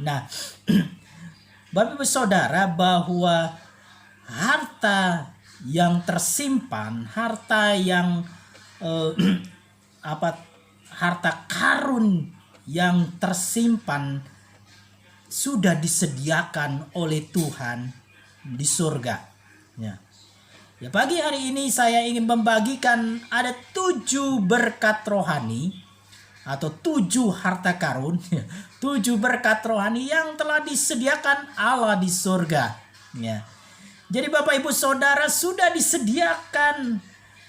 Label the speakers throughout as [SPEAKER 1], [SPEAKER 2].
[SPEAKER 1] Nah, Bapak Ibu Saudara, bahwa harta yang tersimpan, harta yang harta karun yang tersimpan sudah disediakan oleh Tuhan di surga. Ya. Ya, pagi hari ini saya ingin membagikan ada 7 berkat rohani atau 7 harta karun, 7 berkat rohani yang telah disediakan Allah di surga. Ya. Jadi Bapak Ibu Saudara, sudah disediakan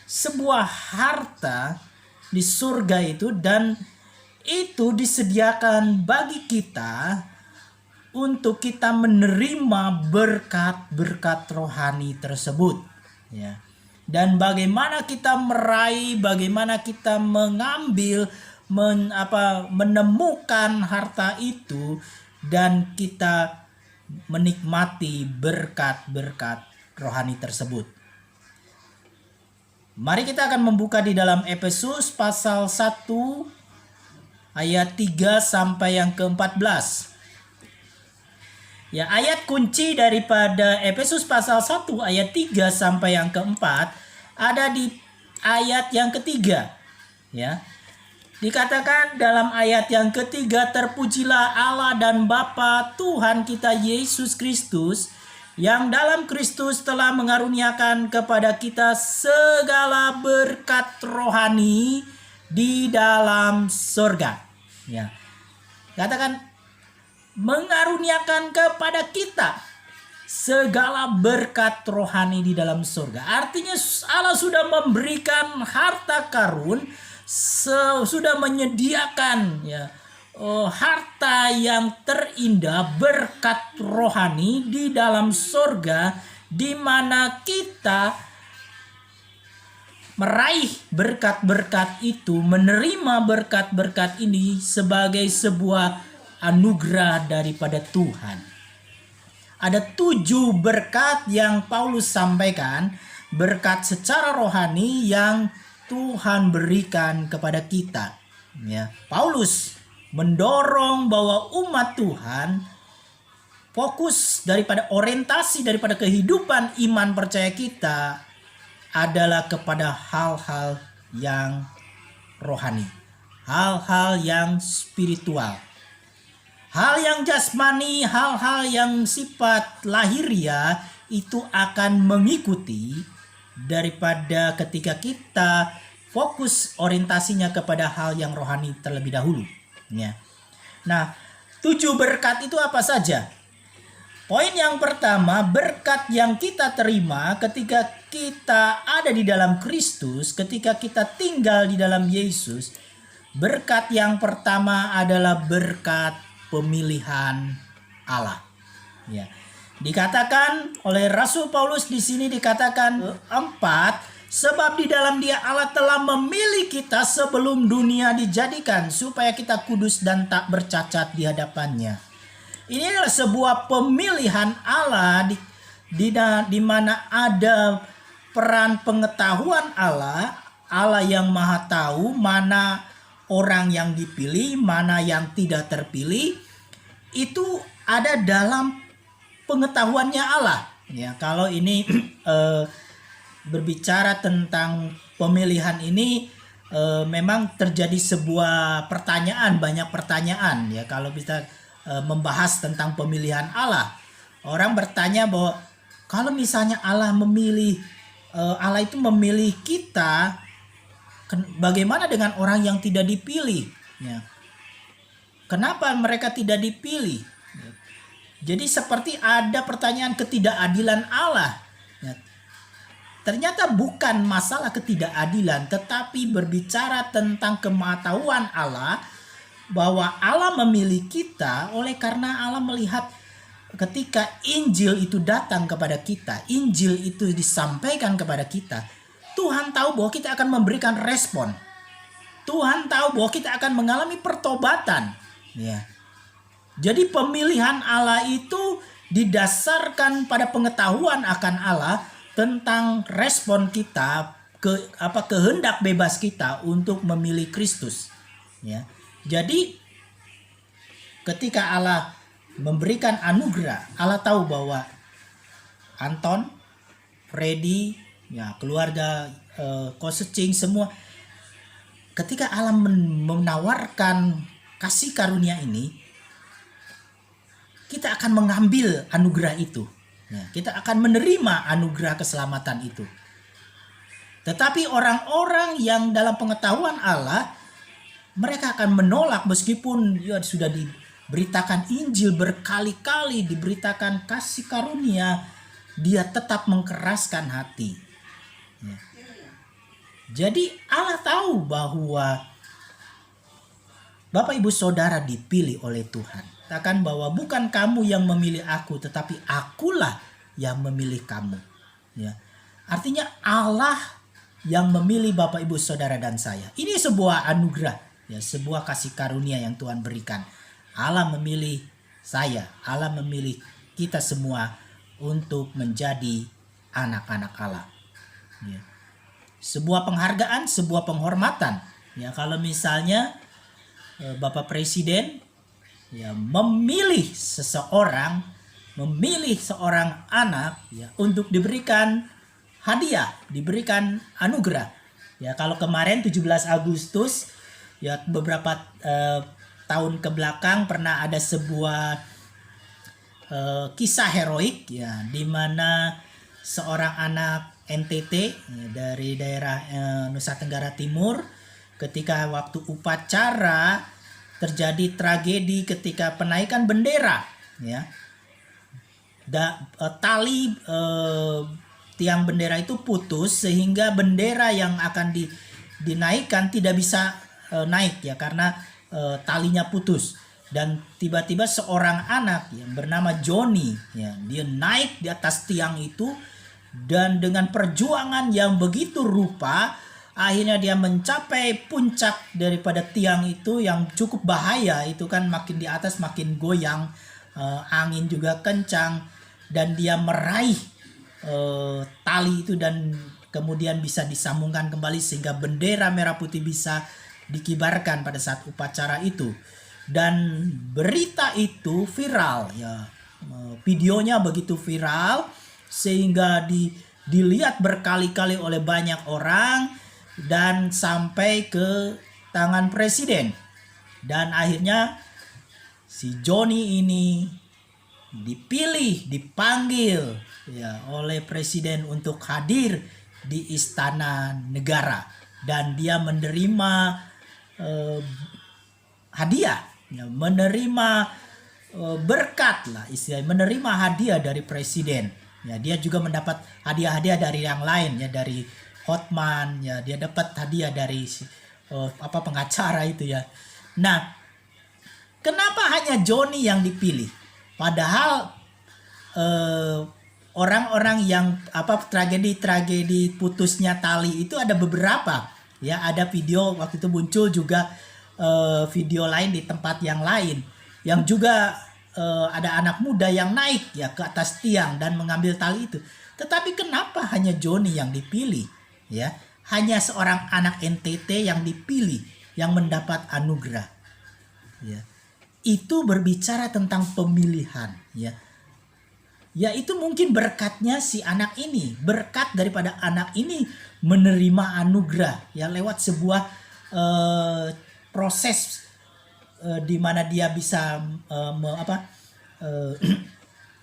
[SPEAKER 1] sebuah harta di surga itu, dan itu disediakan bagi kita untuk kita menerima berkat-berkat rohani tersebut. Ya. Dan bagaimana kita meraih, bagaimana kita mengambil, menemukan harta itu, dan kita menikmati berkat-berkat rohani tersebut. Mari kita akan membuka di dalam Efesus pasal 1 ayat 3 sampai yang ke-14. Ya, ayat kunci daripada Efesus pasal 1 ayat 3 sampai yang ke-4 ada di ayat yang ketiga. Ya. Dikatakan dalam ayat yang ketiga, terpujilah Allah dan Bapa Tuhan kita Yesus Kristus, yang dalam Kristus telah mengaruniakan kepada kita segala berkat rohani di dalam surga. Ya. Katakan, mengaruniakan kepada kita segala berkat rohani di dalam surga. Artinya Allah sudah memberikan harta karun, sudah menyediakan harta yang terindah, berkat rohani di dalam surga, di mana kita meraih berkat-berkat itu, menerima berkat-berkat ini sebagai sebuah anugerah daripada Tuhan. Ada 7 berkat yang Paulus sampaikan, berkat secara rohani yang Tuhan berikan kepada kita. Ya, Paulus mendorong bahwa umat Tuhan fokus daripada orientasi daripada kehidupan iman percaya kita adalah kepada hal-hal yang rohani, hal-hal yang spiritual. Hal yang jasmani, hal-hal yang sifat lahiriah itu akan mengikuti daripada ketika kita fokus orientasinya kepada hal yang rohani terlebih dahulu. Ya. Nah, 7 berkat itu apa saja? Poin yang pertama, berkat yang kita terima ketika kita ada di dalam Kristus, ketika kita tinggal di dalam Yesus. Berkat yang pertama adalah berkat pemilihan Allah. Ya. Dikatakan oleh Rasul Paulus di sini, dikatakan 4, sebab di dalam Dia Allah telah memilih kita sebelum dunia dijadikan supaya kita kudus dan tak bercacat di hadapannya. Ini adalah sebuah pemilihan Allah di mana ada peran pengetahuan Allah, Allah yang Maha Tahu mana orang yang dipilih, mana yang tidak terpilih. Itu ada dalam pengetahuannya Allah. Ya, kalau ini berbicara tentang pemilihan ini, memang terjadi sebuah pertanyaan, banyak pertanyaan. Ya, kalau kita membahas tentang pemilihan Allah, orang bertanya bahwa kalau misalnya Allah itu memilih kita, bagaimana dengan orang yang tidak dipilih? Ya. Kenapa mereka tidak dipilih? Jadi seperti ada pertanyaan ketidakadilan Allah. Ya. Ternyata bukan masalah ketidakadilan, tetapi berbicara tentang kemahatauan Allah, bahwa Allah memilih kita oleh karena Allah melihat ketika Injil itu datang kepada kita, Injil itu disampaikan kepada kita, Tuhan tahu bahwa kita akan memberikan respon. Tuhan tahu bahwa kita akan mengalami pertobatan. Ya. Jadi pemilihan Allah itu didasarkan pada pengetahuan akan Allah tentang respon kita, kehendak bebas kita untuk memilih Kristus. Ya. Jadi ketika Allah memberikan anugerah. Allah tahu bahwa Anton, Freddy, ya keluarga Kosecing semua, ketika Allah menawarkan kasih karunia ini, kita akan mengambil anugerah itu. Ya, kita akan menerima anugerah keselamatan itu. Tetapi orang-orang yang dalam pengetahuan Allah, mereka akan menolak meskipun ya, sudah diberitakan Injil berkali-kali, diberitakan kasih karunia, dia tetap mengeraskan hati. Ya. Jadi Allah tahu bahwa Bapak Ibu Saudara dipilih oleh Tuhan. Katakan bahwa bukan kamu yang memilih aku, tetapi akulah yang memilih kamu. Ya. Artinya Allah yang memilih Bapak Ibu Saudara dan saya. Ini sebuah anugerah, ya, sebuah kasih karunia yang Tuhan berikan. Allah memilih saya, Allah memilih kita semua untuk menjadi anak-anak Allah. Ya. Sebuah penghargaan, sebuah penghormatan. Ya, kalau misalnya Bapak Presiden ya memilih seorang anak ya untuk diberikan hadiah, diberikan anugerah. Ya, kalau kemarin 17 Agustus ya beberapa tahun ke belakang pernah ada sebuah kisah heroik ya di mana seorang anak NTT ya, dari daerah Nusa Tenggara Timur, ketika waktu upacara terjadi tragedi ketika penaikan bendera ya. Tali tiang bendera itu putus sehingga bendera yang akan dinaikkan tidak bisa naik ya karena talinya putus. Dan tiba-tiba seorang anak yang bernama Johnny ya, dia naik di atas tiang itu dan dengan perjuangan yang begitu rupa akhirnya dia mencapai puncak daripada tiang itu yang cukup bahaya. Itu kan makin di atas makin goyang, angin juga kencang, dan dia meraih tali itu dan kemudian bisa disambungkan kembali sehingga bendera merah putih bisa dikibarkan pada saat upacara itu. Dan berita itu viral ya, videonya begitu viral sehingga dilihat berkali-kali oleh banyak orang dan sampai ke tangan presiden. Dan akhirnya si Johnny ini dipanggil ya oleh presiden untuk hadir di istana negara, dan dia menerima hadiah ya, menerima berkat lah istilahnya, menerima hadiah dari presiden ya. Dia juga mendapat hadiah-hadiah dari yang lain ya, dari Hotman ya, dia dapat hadiah dari pengacara itu ya. Nah, kenapa hanya Johnny yang dipilih? Padahal orang-orang yang tragedi putusnya tali itu ada beberapa ya. Ada video waktu itu muncul juga video lain di tempat yang lain yang juga ada anak muda yang naik ya ke atas tiang dan mengambil tali itu. Tetapi kenapa hanya Johnny yang dipilih? Ya, hanya seorang anak NTT yang dipilih yang mendapat anugerah. Ya. Itu berbicara tentang pemilihan ya. Ya, itu mungkin berkatnya si anak ini, berkat daripada anak ini menerima anugerah ya lewat sebuah proses di mana dia bisa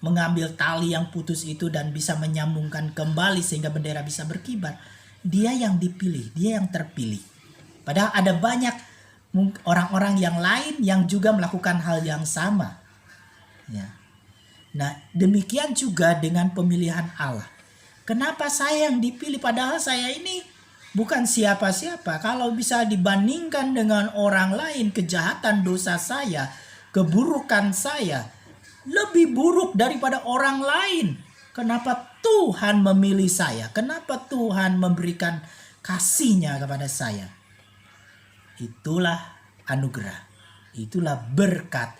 [SPEAKER 1] mengambil tali yang putus itu dan bisa menyambungkan kembali sehingga bendera bisa berkibar. Dia yang dipilih, dia yang terpilih. Padahal ada banyak orang-orang yang lain yang juga melakukan hal yang sama. Ya. Nah, demikian juga dengan pemilihan Allah. Kenapa saya yang dipilih padahal saya ini bukan siapa-siapa? Kalau bisa dibandingkan dengan orang lain, kejahatan dosa saya, keburukan saya lebih buruk daripada orang lain. Kenapa Tuhan memilih saya? Kenapa Tuhan memberikan kasih-Nya kepada saya? Itulah anugerah. Itulah berkat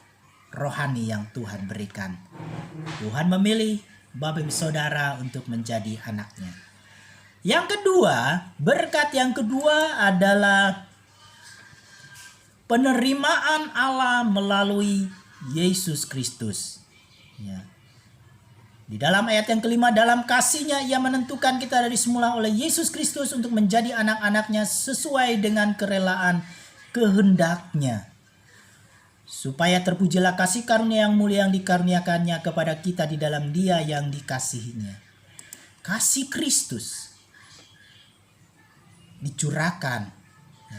[SPEAKER 1] rohani yang Tuhan berikan. Tuhan memilih Bapak Ibu Saudara untuk menjadi anaknya. Yang kedua, berkat yang kedua adalah penerimaan Allah melalui Yesus Kristus. Ya. Di dalam ayat yang kelima, dalam kasih-Nya Ia menentukan kita dari semula oleh Yesus Kristus untuk menjadi anak-anak-Nya sesuai dengan kerelaan kehendak-Nya. Supaya terpujilah kasih karunia yang mulia yang dikaruniakannya kepada kita di dalam Dia yang dikasihinya. Kasih Kristus dicurahkan.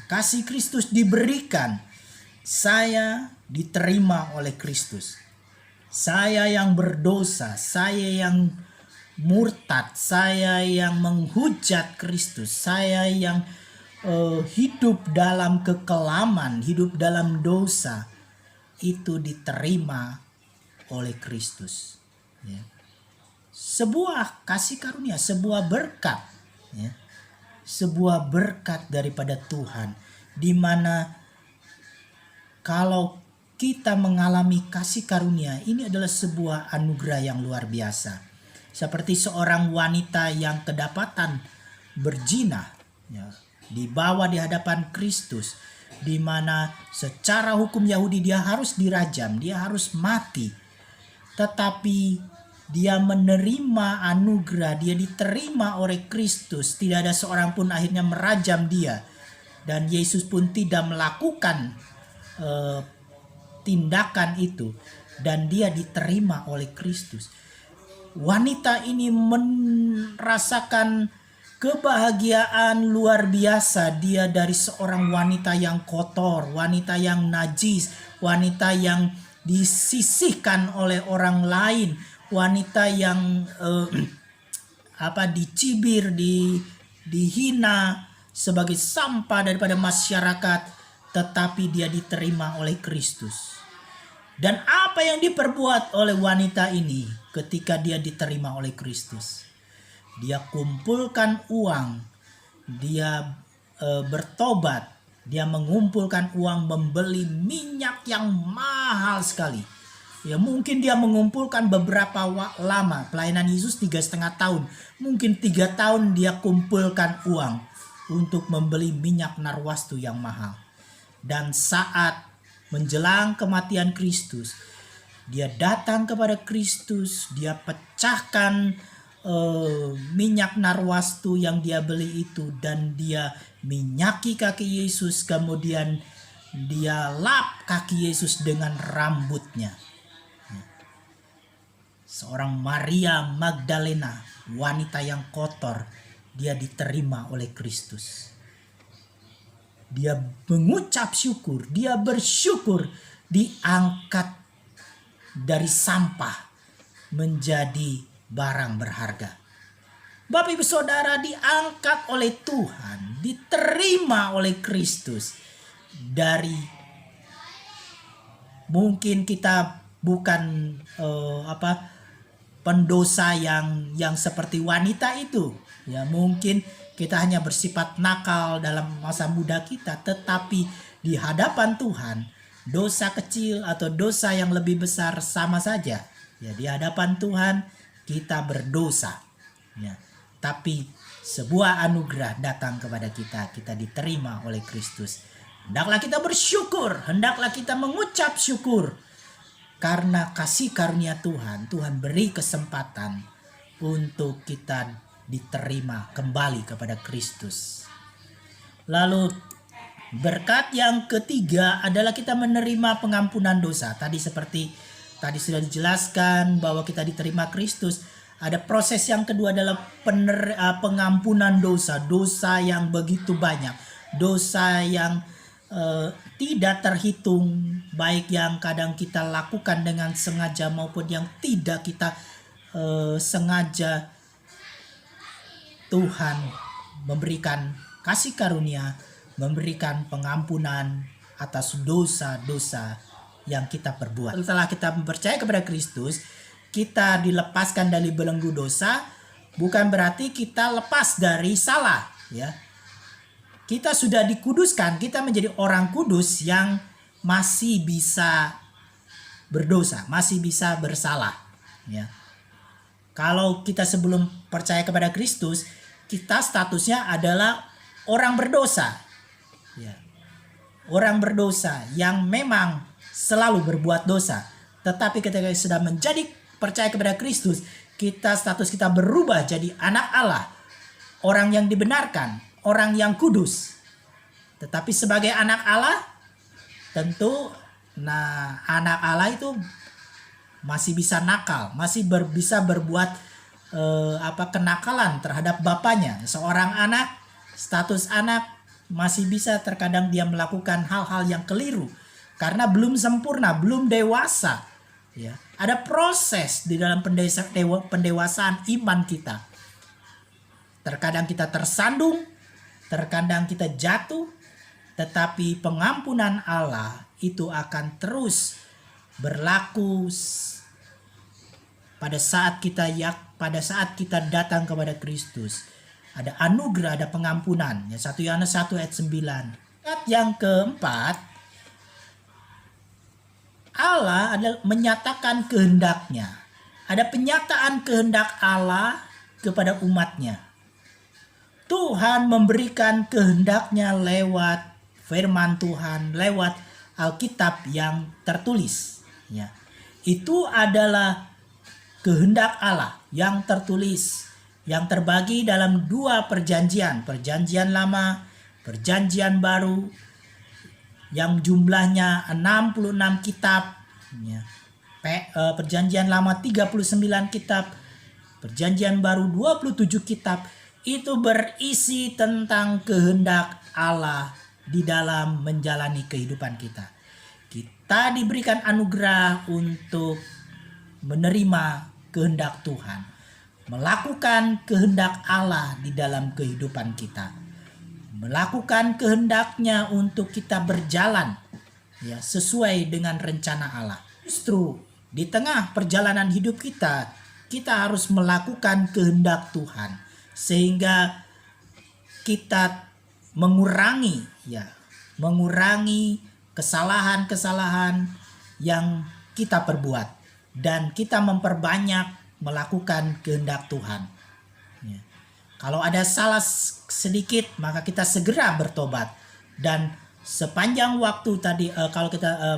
[SPEAKER 1] Kasih Kristus diberikan. Saya diterima oleh Kristus. Saya yang berdosa, saya yang murtad, saya yang menghujat Kristus, saya yang hidup dalam kekelaman, hidup dalam dosa, itu diterima oleh Kristus. Ya. Sebuah kasih karunia, sebuah berkat, ya. Sebuah berkat daripada Tuhan, di mana kalau kita mengalami kasih karunia, ini adalah sebuah anugerah yang luar biasa. Seperti seorang wanita yang kedapatan berzina, ya, dibawa di hadapan Kristus, di mana secara hukum Yahudi dia harus dirajam, dia harus mati. Tetapi dia menerima anugerah, dia diterima oleh Kristus. Tidak ada seorang pun akhirnya merajam dia. Dan Yesus pun tidak melakukan tindakan itu, dan dia diterima oleh Kristus. Wanita ini merasakan kebahagiaan luar biasa. Dia dari seorang wanita yang kotor, wanita yang najis, wanita yang disisihkan oleh orang lain, wanita yang dicibir, dihina sebagai sampah daripada masyarakat. Tetapi dia diterima oleh Kristus. Dan apa yang diperbuat oleh wanita ini ketika dia diterima oleh Kristus? Dia kumpulkan uang, dia bertobat, dia mengumpulkan uang membeli minyak yang mahal sekali. Ya, mungkin dia mengumpulkan beberapa lama, pelayanan Yesus 3,5 tahun. Mungkin 3 tahun dia kumpulkan uang untuk membeli minyak narwastu yang mahal. Dan saat menjelang kematian Kristus, dia datang kepada Kristus, dia pecahkan minyak narwastu yang dia beli itu, dan dia minyaki kaki Yesus, kemudian dia lap kaki Yesus dengan rambutnya. Seorang Maria Magdalena, wanita yang kotor, dia diterima oleh Kristus. Dia mengucap syukur, dia bersyukur, diangkat dari sampah menjadi barang berharga. Bapak Ibu Saudara, diangkat oleh Tuhan, diterima oleh Kristus. Dari mungkin kita bukan pendosa yang seperti wanita itu, ya mungkin kita hanya bersifat nakal dalam masa muda kita, tetapi di hadapan Tuhan dosa kecil atau dosa yang lebih besar sama saja. Ya, di hadapan Tuhan kita berdosa. Ya, tapi sebuah anugerah datang kepada kita, kita diterima oleh Kristus. Hendaklah kita bersyukur, hendaklah kita mengucap syukur. Karena kasih karunia Tuhan, Tuhan beri kesempatan untuk kita diterima kembali kepada Kristus. Lalu berkat yang ketiga adalah kita menerima pengampunan dosa. Tadi sudah dijelaskan bahwa kita diterima Kristus. Ada proses yang kedua adalah pengampunan dosa. Dosa yang begitu banyak, dosa yang tidak terhitung, baik yang kadang kita lakukan dengan sengaja maupun yang tidak kita sengaja. Tuhan memberikan kasih karunia, memberikan pengampunan atas dosa-dosa yang kita perbuat. Setelah kita percaya kepada Kristus, kita dilepaskan dari belenggu dosa, bukan berarti kita lepas dari salah, ya. Kita sudah dikuduskan, kita menjadi orang kudus yang masih bisa berdosa, masih bisa bersalah, ya. Kalau kita sebelum percaya kepada Kristus, kita statusnya adalah orang berdosa, ya. Orang berdosa yang memang selalu berbuat dosa. Tetapi ketika sudah menjadi percaya kepada Kristus, status kita berubah jadi anak Allah, orang yang dibenarkan, orang yang kudus. Tetapi sebagai anak Allah, tentu anak Allah itu masih bisa nakal, masih bisa berbuat kenakalan terhadap bapaknya. Seorang anak, status anak masih bisa terkadang dia melakukan hal-hal yang keliru karena belum sempurna, belum dewasa. Ya, ada proses di dalam pendewasaan iman kita. Terkadang kita tersandung, terkadang kita jatuh, tetapi pengampunan Allah itu akan terus berlaku pada saat kita datang kepada Kristus. Ada anugerah, ada pengampunan. Ya, 1 Yohanes 1 ayat 9. Yang keempat, Allah adalah menyatakan kehendaknya. Ada penyataan kehendak Allah kepada umatnya. Tuhan memberikan kehendaknya lewat firman Tuhan, lewat Alkitab yang tertulis. Ya. Itu adalah kehendak Allah yang tertulis, yang terbagi dalam 2 perjanjian. Perjanjian lama, perjanjian baru, yang jumlahnya 66 kitab. Ya. Perjanjian lama 39 kitab, perjanjian baru 27 kitab. Itu berisi tentang kehendak Allah di dalam menjalani kehidupan kita. Kita diberikan anugerah untuk menerima kehendak Tuhan, melakukan kehendak Allah di dalam kehidupan kita, melakukan kehendaknya untuk kita berjalan ya sesuai dengan rencana Allah. Justru di tengah perjalanan hidup kita harus melakukan kehendak Tuhan sehingga kita mengurangi kesalahan-kesalahan yang kita perbuat dan kita memperbanyak melakukan kehendak Tuhan. Ya. Kalau ada salah sedikit, maka kita segera bertobat. Dan sepanjang waktu tadi kalau kita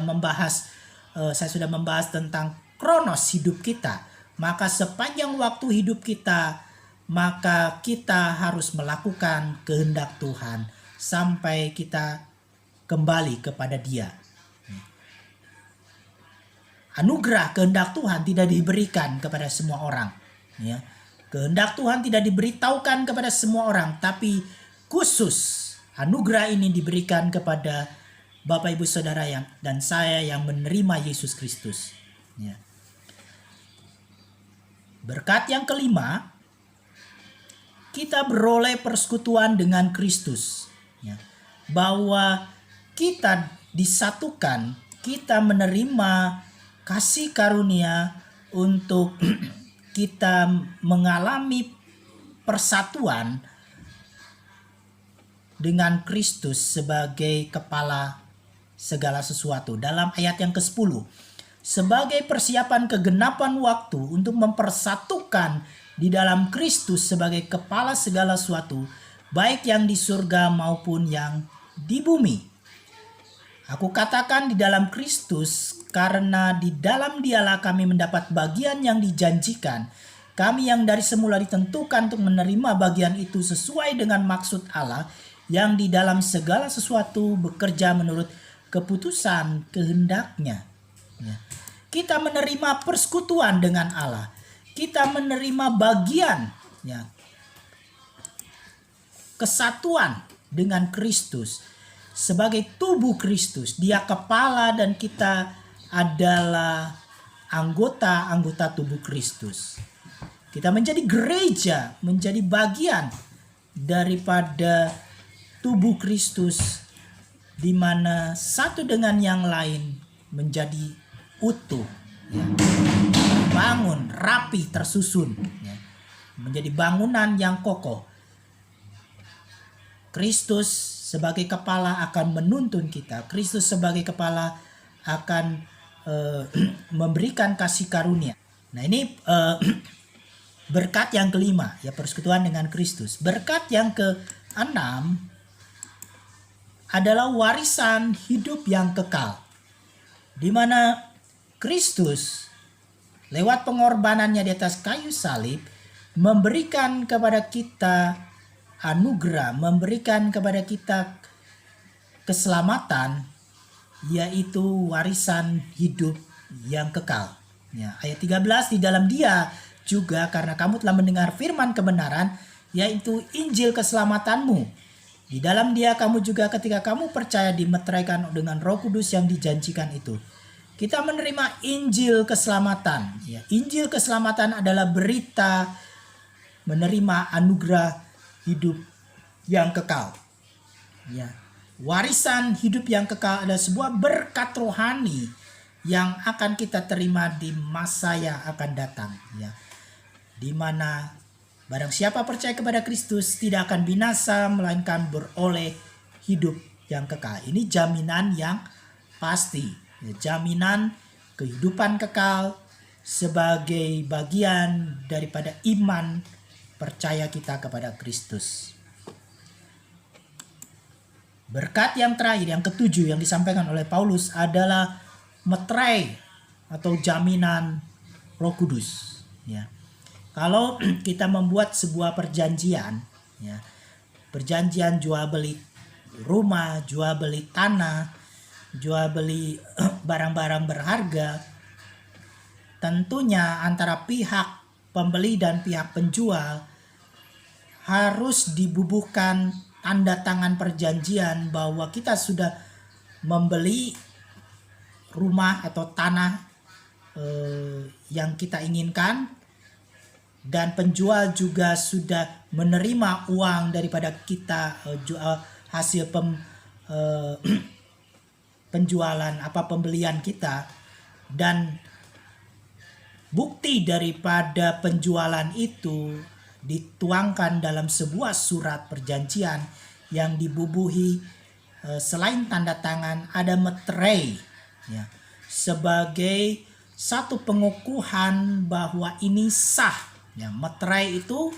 [SPEAKER 1] saya sudah membahas tentang kronos hidup kita. Maka sepanjang waktu hidup kita, maka kita harus melakukan kehendak Tuhan sampai kita kembali kepada Dia. Anugerah kehendak Tuhan tidak diberikan kepada semua orang. Ya. Kehendak Tuhan tidak diberitahukan kepada semua orang, tapi khusus anugerah ini diberikan kepada Bapak Ibu Saudara dan saya yang menerima Yesus Kristus. Ya. Berkat yang kelima, kita beroleh persekutuan dengan Kristus. Ya. Bahwa kita disatukan, kita menerima kasih karunia untuk kita mengalami persatuan dengan Kristus sebagai kepala segala sesuatu. Dalam ayat yang ke-10, sebagai persiapan kegenapan waktu untuk mempersatukan di dalam Kristus sebagai kepala segala sesuatu, baik yang di surga maupun yang di bumi. Aku katakan di dalam Kristus, karena di dalam Dialah kami mendapat bagian yang dijanjikan. Kami yang dari semula ditentukan untuk menerima bagian itu sesuai dengan maksud Allah yang di dalam segala sesuatu bekerja menurut keputusan kehendak-Nya. Ya. Kita menerima persekutuan dengan Allah. Kita menerima bagian, ya, kesatuan dengan Kristus sebagai tubuh Kristus. Dia kepala dan kita adalah anggota-anggota tubuh Kristus. Kita menjadi gereja, menjadi bagian daripada tubuh Kristus, di mana satu dengan yang lain menjadi utuh, ya. Bangun, rapi, tersusun, ya. Menjadi bangunan yang kokoh. Kristus sebagai kepala akan menuntun kita. Kristus sebagai kepala akan memberikan kasih karunia. Nah, ini berkat yang kelima, ya, persekutuan dengan Kristus. Berkat yang keenam adalah warisan hidup yang kekal. di mana Kristus lewat pengorbanannya di atas kayu salib memberikan kepada kita anugerah, memberikan kepada kita keselamatan, yaitu warisan hidup yang kekal. Ya, ayat 13, di dalam Dia juga karena kamu telah mendengar firman kebenaran, yaitu Injil keselamatanmu. Di dalam Dia kamu juga ketika kamu percaya dimeteraikan dengan Roh Kudus yang dijanjikan itu. Kita menerima Injil keselamatan. Ya, Injil keselamatan adalah berita menerima anugerah hidup yang kekal. Ya, warisan hidup yang kekal adalah sebuah berkat rohani yang akan kita terima di masa yang akan datang. Ya, di mana barang siapa percaya kepada Kristus tidak akan binasa, melainkan beroleh hidup yang kekal. Ini jaminan yang pasti. Ya, jaminan kehidupan kekal sebagai bagian daripada iman percaya kita kepada Kristus. Berkat yang terakhir, yang ketujuh yang disampaikan oleh Paulus adalah meterai atau jaminan Roh Kudus. Ya. Kalau kita membuat sebuah perjanjian, ya, perjanjian jual beli rumah, jual beli tanah, jual beli barang-barang berharga, tentunya antara pihak pembeli dan pihak penjual harus dibubuhkan tanda tangan perjanjian bahwa kita sudah membeli rumah atau tanah yang kita inginkan, dan penjual juga sudah menerima uang daripada kita hasil penjualan pembelian kita, dan bukti daripada penjualan itu dituangkan dalam sebuah surat perjanjian yang dibubuhi selain tanda tangan ada meterai. Ya, sebagai satu pengukuhan bahwa ini sah. Ya, meterai itu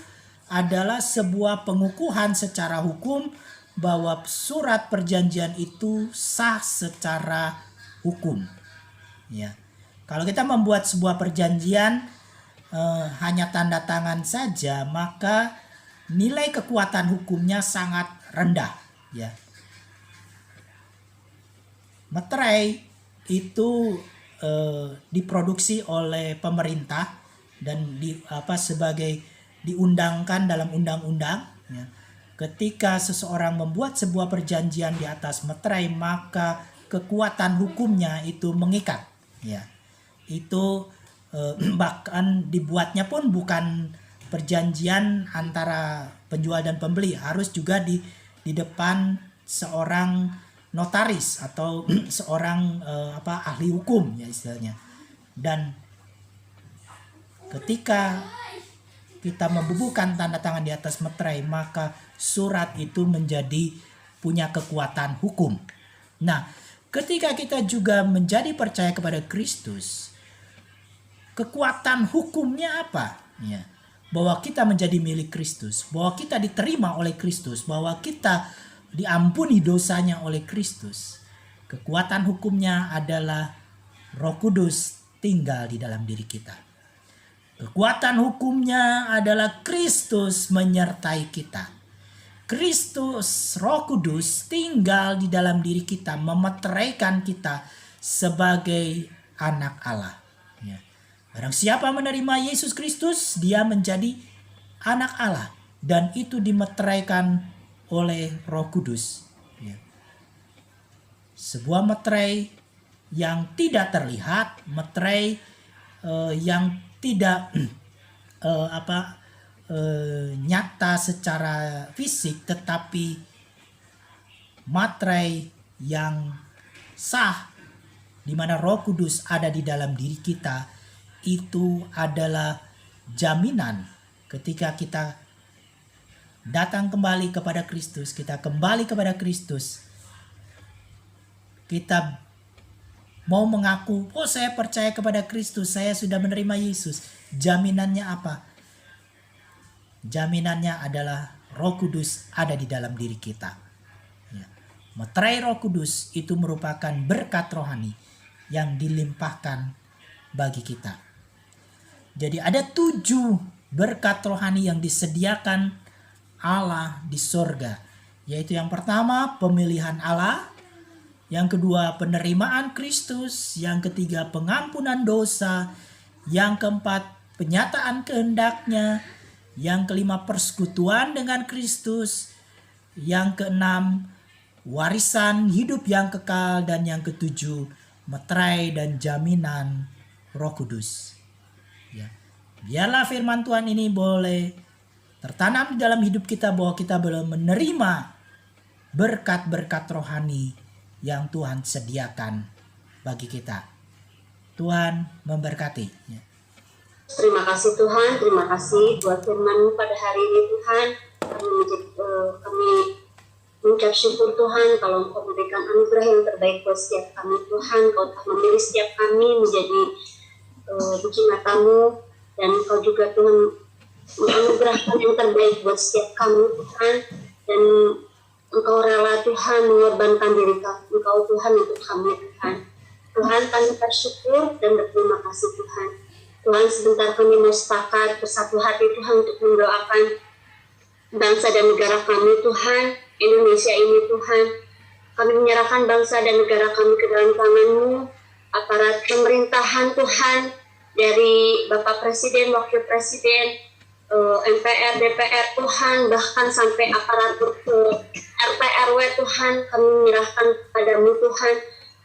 [SPEAKER 1] adalah sebuah pengukuhan secara hukum bahwa surat perjanjian itu sah secara hukum. Ya, kalau kita membuat sebuah perjanjian hanya tanda tangan saja, maka nilai kekuatan hukumnya sangat rendah. Ya, meterai itu diproduksi oleh pemerintah dan sebagai diundangkan dalam undang-undang. Ya. Ketika seseorang membuat sebuah perjanjian di atas meterai, maka kekuatan hukumnya itu mengikat. Ya. Itu bahkan dibuatnya pun bukan perjanjian antara penjual dan pembeli, harus juga di depan seorang notaris atau seorang ahli hukum ya istilahnya. Dan ketika kita membubuhkan tanda tangan di atas meterai, maka surat itu menjadi punya kekuatan hukum. Nah, ketika kita juga menjadi percaya kepada Kristus, kekuatan hukumnya apa? Ya, bahwa kita menjadi milik Kristus, bahwa kita diterima oleh Kristus, bahwa kita diampuni dosanya oleh Kristus. Kekuatan hukumnya adalah Roh Kudus tinggal di dalam diri kita. Kekuatan hukumnya adalah Kristus menyertai kita. Kristus, Roh Kudus tinggal di dalam diri kita, memeteraikan kita sebagai anak Allah. Ya. Barang siapa menerima Yesus Kristus, dia menjadi anak Allah, dan itu dimeteraikan oleh Roh Kudus. Ya. Sebuah meterai yang tidak terlihat, meterai yang tidak nyata secara fisik, tetapi materai yang sah di mana Roh Kudus ada di dalam diri kita, itu adalah jaminan ketika kita datang kembali kepada Kristus, kita kembali kepada Kristus, kita mau mengaku, oh saya percaya kepada Kristus, saya sudah menerima Yesus. Jaminannya apa? Jaminannya adalah Roh Kudus ada di dalam diri kita. Ya. Meterai Roh Kudus itu merupakan berkat rohani yang dilimpahkan bagi kita. Jadi ada 7 berkat rohani yang disediakan Allah di sorga. Yaitu yang pertama pemilihan Allah, yang kedua penerimaan Kristus, yang ketiga pengampunan dosa, yang keempat penyataan kehendaknya, yang kelima persekutuan dengan Kristus, yang keenam warisan hidup yang kekal, dan yang ketujuh meterai dan jaminan Roh Kudus. Ya. Biarlah firman Tuhan ini boleh tertanam di dalam hidup kita, bahwa kita boleh menerima berkat-berkat rohani yang Tuhan sediakan bagi kita. Tuhan memberkati. Ya.
[SPEAKER 2] Terima kasih Tuhan, terima kasih buat firman-Mu pada hari ini Tuhan. Kami mengucap syukur Tuhan kalau Engkau memberikan anugerah yang terbaik buat setiap kami Tuhan. Kau telah memilih setiap kami menjadi biji mata-Mu, dan Engkau juga Tuhan menganugerahkan yang terbaik buat setiap kami Tuhan. Dan Engkau rela Tuhan mengorbankan diri Engkau Tuhan untuk kami Tuhan. Tuhan, kami bersyukur dan berterima kasih Tuhan. Tuhan, sebentar kami mau sepakat bersatu hati Tuhan untuk mendoakan bangsa dan negara kami Tuhan, Indonesia ini Tuhan. Kami menyerahkan bangsa dan negara kami ke dalam tangan-Mu, aparat pemerintahan Tuhan, dari Bapak Presiden, Wakil Presiden, MPR, DPR Tuhan, bahkan sampai aparatur RT RW Tuhan, kami menyerahkan kepadamu Tuhan.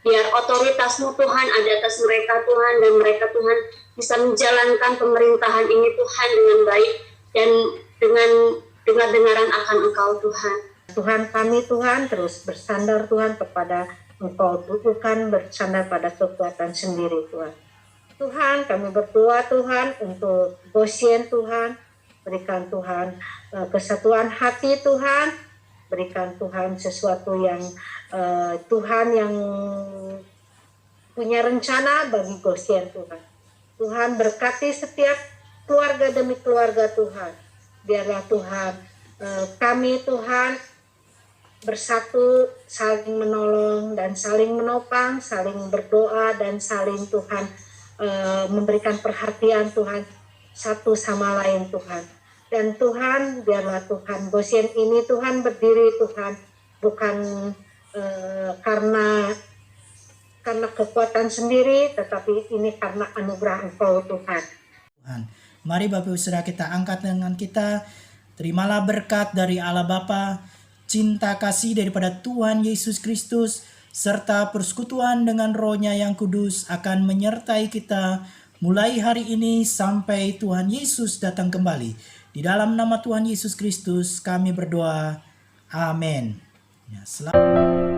[SPEAKER 2] Biar otoritas-Mu Tuhan ada atas mereka Tuhan, dan mereka Tuhan bisa menjalankan pemerintahan ini Tuhan dengan baik dan dengan dengar-dengaran akan Engkau Tuhan.
[SPEAKER 3] Tuhan kami Tuhan terus bersandar Tuhan kepada Engkau, bukan bersandar pada kekuatan sendiri Tuhan. Tuhan, kami berdoa Tuhan untuk Goshen Tuhan, berikan Tuhan kesatuan hati Tuhan, berikan Tuhan sesuatu yang Tuhan yang punya rencana bagi Goshen Tuhan. Tuhan berkati setiap keluarga demi keluarga Tuhan. Biarlah Tuhan kami Tuhan bersatu, saling menolong dan saling menopang, saling berdoa dan saling Tuhan memberikan perhatian Tuhan satu sama lain Tuhan. Dan Tuhan, biarlah Tuhan Goshen ini Tuhan berdiri Tuhan bukan karena kekuatan sendiri, tetapi ini karena anugerah Engkau Tuhan.
[SPEAKER 1] Tuhan, mari Bapak Ibu Saudara kita angkat dengan kita. Terimalah berkat dari Allah Bapa, cinta kasih daripada Tuhan Yesus Kristus, serta persekutuan dengan Roh-Nya yang kudus akan menyertai kita mulai hari ini sampai Tuhan Yesus datang kembali. Di dalam nama Tuhan Yesus Kristus kami berdoa. Amin. Ya, selamat.